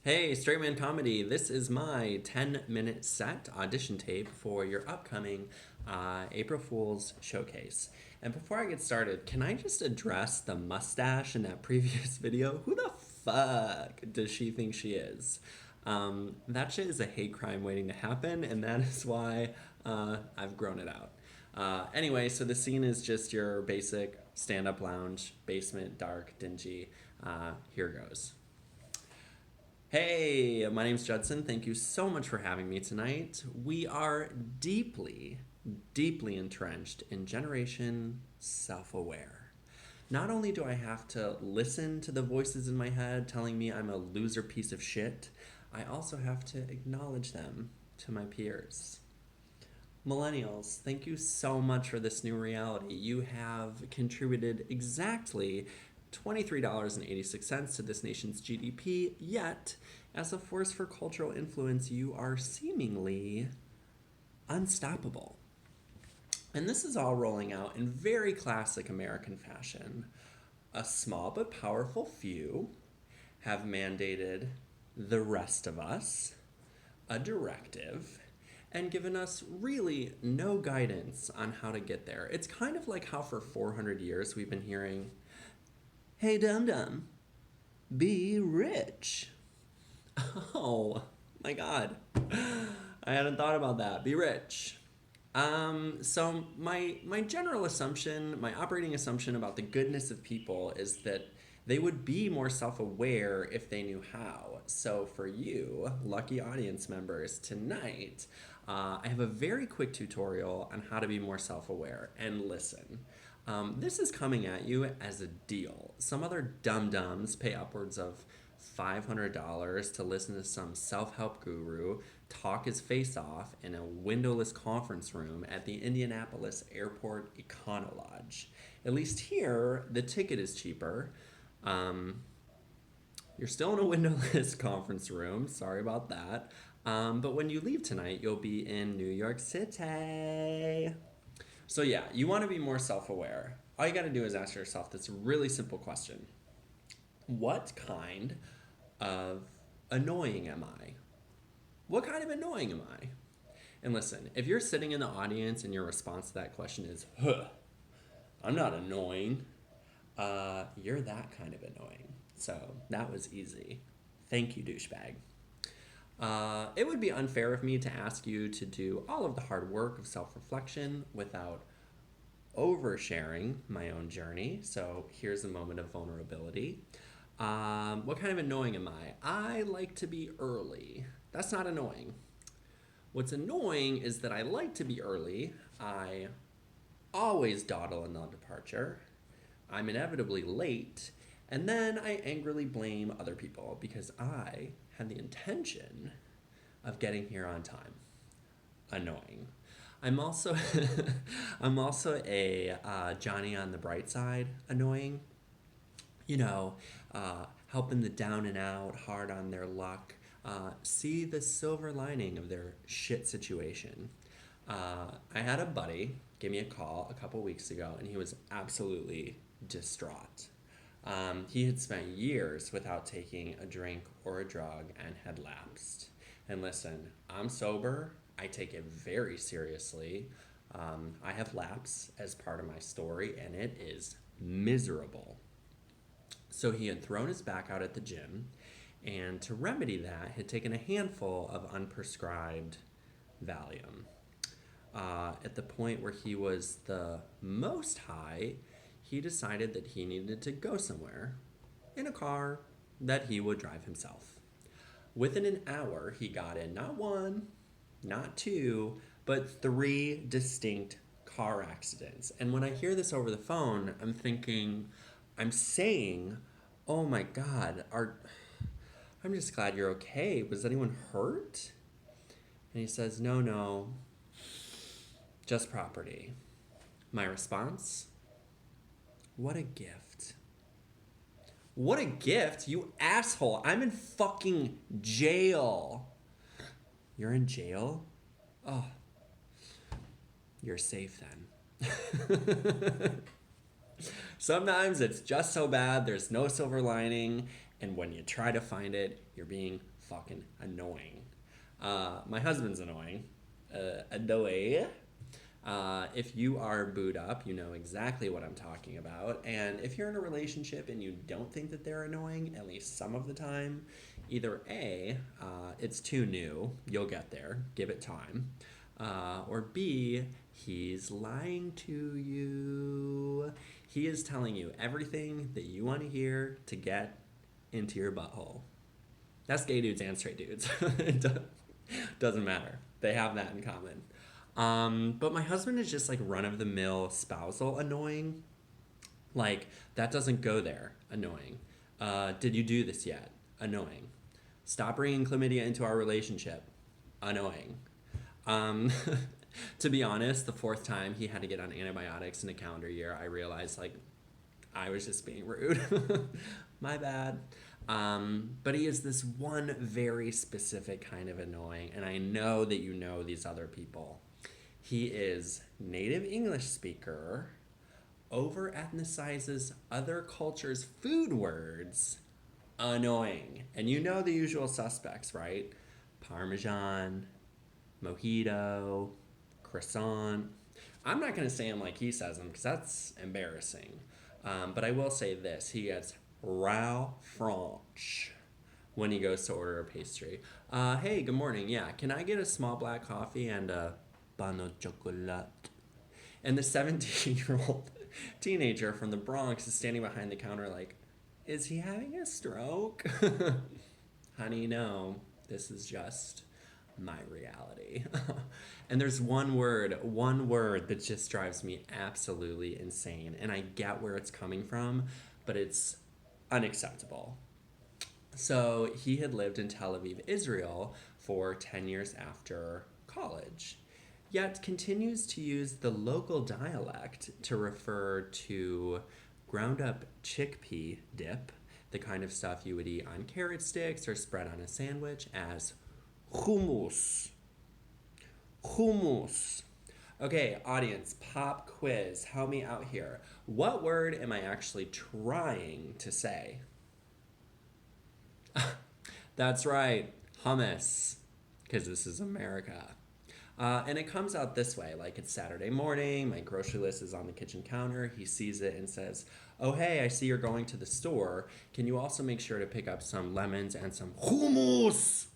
Hey, Straight Man Comedy, this is my 10-minute set audition tape for your upcoming April Fool's showcase. And before I get started, can I just address the mustache in that previous video? Who the fuck does she think she is? That shit is a hate crime waiting to happen, and that is why I've grown it out. Anyway, so the scene is just your basic stand up lounge, basement, dark, dingy. Here goes. Hey, my name's Judson. Thank you so much for having me tonight. We are deeply, deeply entrenched in Generation Self Aware. Not only do I have to listen to the voices in my head telling me I'm a loser piece of shit, I also have to acknowledge them to my peers. Millennials, thank you so much for this new reality. You have contributed exactly $23.86 to this nation's GDP, yet, as a force for cultural influence, you are seemingly unstoppable. And this is all rolling out in very classic American fashion. A small but powerful few have mandated the rest of us a directive and given us really no guidance on how to get there. It's kind of like how for 400 years we've been hearing, hey, dum-dum, be rich. Oh, my God. I hadn't thought about that. Be rich. So my general assumption, my operating assumption about the goodness of people is that they would be more self-aware if they knew how. So for you, lucky audience members, tonight, I have a very quick tutorial on how to be more self-aware. And listen, this is coming at you as a deal. Some other dum-dums pay upwards of $500 to listen to some self-help guru talk his face off in a windowless conference room at the Indianapolis Airport Econo-Lodge. At least here, the ticket is cheaper. You're still in a windowless conference room. Sorry about that. But when you leave tonight, you'll be in New York City. So yeah, you want to be more self-aware. All you got to do is ask yourself this really simple question. What kind of annoying am I? What kind of annoying am I? And listen, if you're sitting in the audience and your response to that question is, I'm not annoying, you're that kind of annoying. So that was easy. Thank you, douchebag. It would be unfair of me to ask you to do all of the hard work of self-reflection without oversharing my own journey. So here's a moment of vulnerability. What kind of annoying am I? I like to be early. That's not annoying. What's annoying is that I like to be early. I always dawdle on departure. I'm inevitably late. And then I angrily blame other people because I had the intention of getting here on time. Annoying. I'm also I'm also a Johnny on the bright side annoying. You know, helping the down and out, hard on their luck, see the silver lining of their shit situation. I had a buddy give me a call a couple weeks ago, and he was absolutely distraught. He had spent years without taking a drink or a drug and had lapsed. And listen, I'm sober. I take it very seriously. I have lapsed as part of my story, and it is miserable. So he had thrown his back out at the gym, and to remedy that, had taken a handful of unprescribed Valium. At the point where he was the most high, he decided that he needed to go somewhere in a car that he would drive himself. Within an hour, he got in not one, not two, but three distinct car accidents. And when I hear this over the phone, I'm saying, oh my God, I'm just glad you're okay. Was anyone hurt? And he says, no, just property. My response? What a gift. What a gift, you asshole. I'm in fucking jail. You're in jail? Oh, you're safe then. Sometimes it's just so bad, there's no silver lining, and when you try to find it, you're being fucking annoying. My husband's annoying. Annoying. If you are booed up, you know exactly what I'm talking about. And if you're in a relationship and you don't think that they're annoying, at least some of the time, either A, it's too new, you'll get there, give it time, or B, he's lying to you. He is telling you everything that you want to hear to get into your butthole. That's gay dudes and straight dudes. It doesn't matter. They have that in common. But my husband is just like run-of-the-mill spousal annoying. Like, that doesn't go there. Annoying. Did you do this yet? Annoying. Stop bringing chlamydia into our relationship. Annoying. Um, to be honest, the fourth time he had to get on antibiotics in a calendar year, I realized, like, I was just being rude. My bad. But he is this one very specific kind of annoying, and I know that you know these other people. He is native English speaker, over ethnicizes other cultures' food words, annoying. And you know the usual suspects, right? Parmesan, mojito, croissant. I'm not going to say them like he says them because that's embarrassing. But I will say this. He gets raw French when he goes to order a pastry. Hey, good morning. Yeah, can I get a small black coffee and a pain au chocolat? And the 17-year-old teenager from the Bronx is standing behind the counter like, is he having a stroke? Honey, no. This is just my reality. And there's one word that just drives me absolutely insane. And I get where it's coming from, but it's unacceptable. So he had lived in Tel Aviv, Israel for 10 years after college, yet continues to use the local dialect to refer to ground up chickpea dip, the kind of stuff you would eat on carrot sticks or spread on a sandwich, as hummus. Hummus. Okay, audience, pop quiz. Help me out here. What word am I actually trying to say? That's right, hummus, because this is America. And it comes out this way, like it's Saturday morning, my grocery list is on the kitchen counter, he sees it and says, oh hey, I see you're going to the store, can you also make sure to pick up some lemons and some hummus?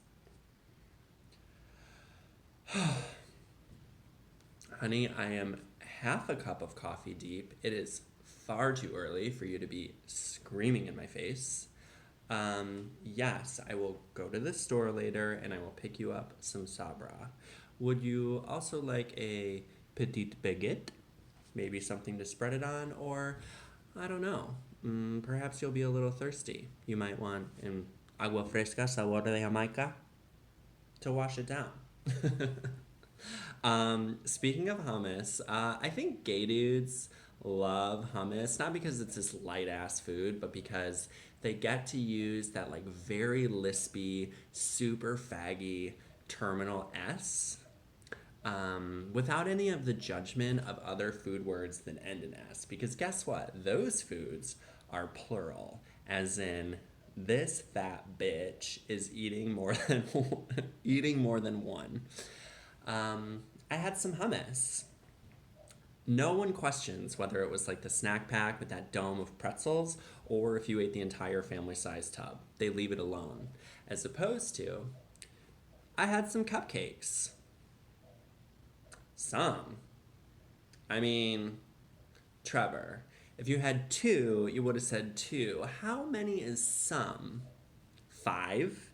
Honey, I am half a cup of coffee deep. It is far too early for you to be screaming in my face. Yes, I will go to the store later and I will pick you up some sabra. Would you also like a petite baguette? Maybe something to spread it on, or I don't know. Perhaps you'll be a little thirsty. You might want an agua fresca sabor de Jamaica to wash it down. Speaking of hummus, I think gay dudes love hummus, not because it's this light ass food, but because they get to use that like very lispy, super faggy terminal S, without any of the judgment of other food words that end in S. Because guess what? Those foods are plural, as in this fat bitch is eating more than one. I had some hummus. No one questions whether it was like the snack pack with that dome of pretzels or if you ate the entire family-sized tub. They leave it alone. As opposed to, I had some cupcakes. Some. I mean, Trevor, if you had two, you would have said two. How many is some? 5?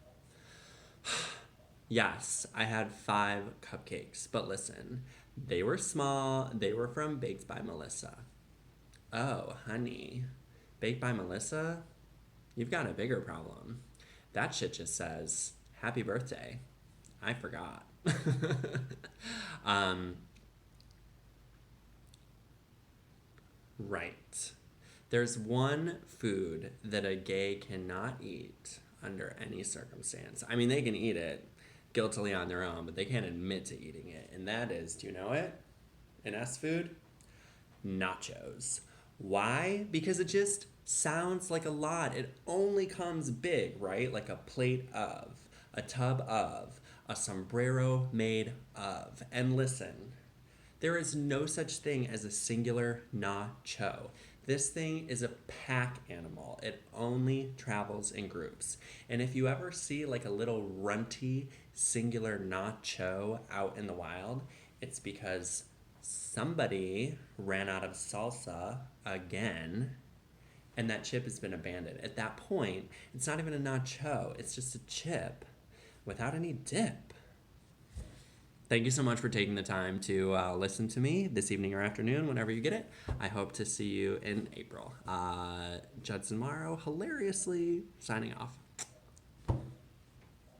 Yes, I had 5 cupcakes, but listen, they were small, they were from Baked by Melissa. Oh, honey, Baked by Melissa? You've got a bigger problem. That shit just says, happy birthday. I forgot. Right. There's one food that a gay cannot eat under any circumstance. I mean, they can eat it guiltily on their own, but they can't admit to eating it. And that is, do you know it? An S food? Nachos. Why? Because it just sounds like a lot. It only comes big, right? Like a plate of. a tub of, a sombrero made of. And listen, there is no such thing as a singular nacho. This thing is a pack animal. It only travels in groups. And if you ever see like a little runty singular nacho out in the wild, it's because somebody ran out of salsa again and that chip has been abandoned. At that point, it's not even a nacho, it's just a chip without any dip. Thank you so much for taking the time to listen to me this evening or afternoon, whenever you get it. I hope to see you in April. Judson Morrow, hilariously signing off.